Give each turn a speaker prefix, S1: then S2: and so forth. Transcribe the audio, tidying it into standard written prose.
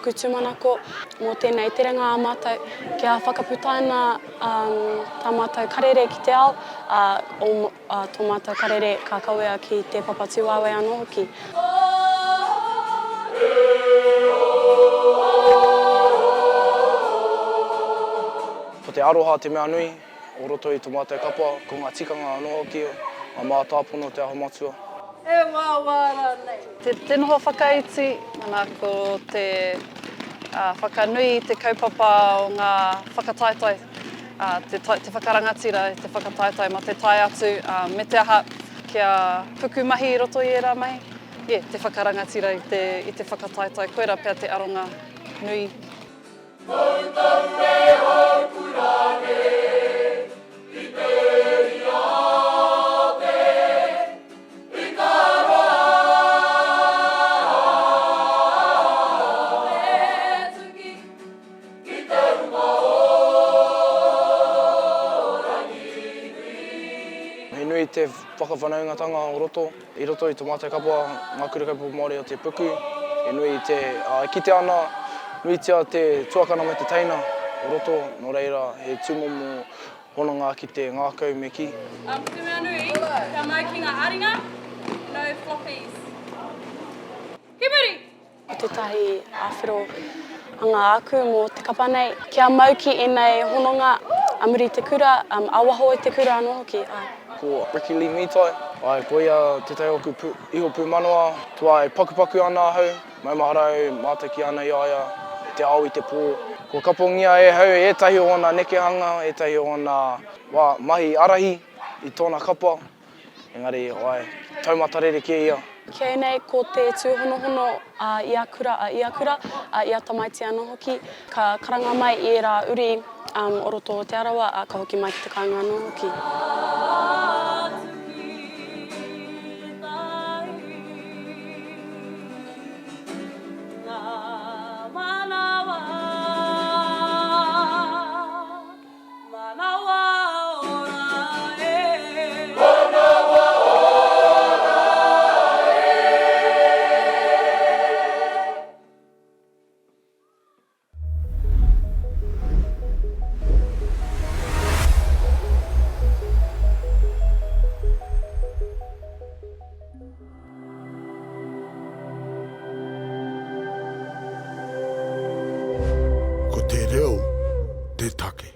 S1: toku tūmanako mō tēnei te reanga a mātou kia whakaputaina tā mātou karere ki te ao tō mātou karere ka kawea ki te papa tūwawe anō hoki.
S2: Ko te aroha te mea nui, o roto i tō mātou kapa, ko ngā tikanga anō hoki, a mā tāpono Te Aho Matua.
S3: E wāwara nei. Te noho whakaiti, mana ko te whakanui, te kaupapa o ngā whakataetae, te whakarangatira, te whakataetae ma te tai atu, me te aha kia puku mahi I roto I era mahi. Te whakarangatira I te whakataetae, koera pia te aronga nui.
S2: He nui te whakawhanaungatanga o roto, I roto I tō mātou kapa, Ngā Kura Kaupapa Māori o Te Puku. He nui te kite ana, nui tia te tuakana me te teina o roto, no reira he tūmomo hononga ki te ngākau me ki.
S4: Te mea nui, ka mau ki ngā aringa, no floppies. Hibari!
S1: Tētahi āwhiro anga aku mō te kapa nei, kia mau ki enei hononga, muri te kura, awaho I te kura anō hoki.
S2: Ko Ricky Lee Mitai, ko ia tētai oku iho pūmanoa, tua pakupaku ana hau, maumahara mātaki ana I aia, te ao I te pō. Ko kapongia hau ētahi o ona nekehanga, ētahi o ona mahi arahi I tōna kapa, engari taumatarere ki ia.
S1: Kia nei ko te tūhonohono ia kura, ia tamaiti anō hoki, ka karanga mai I era uri o roto o te arawa, ka hoki mai ki te kāinga anō hoki.
S5: Ko te reo, te take.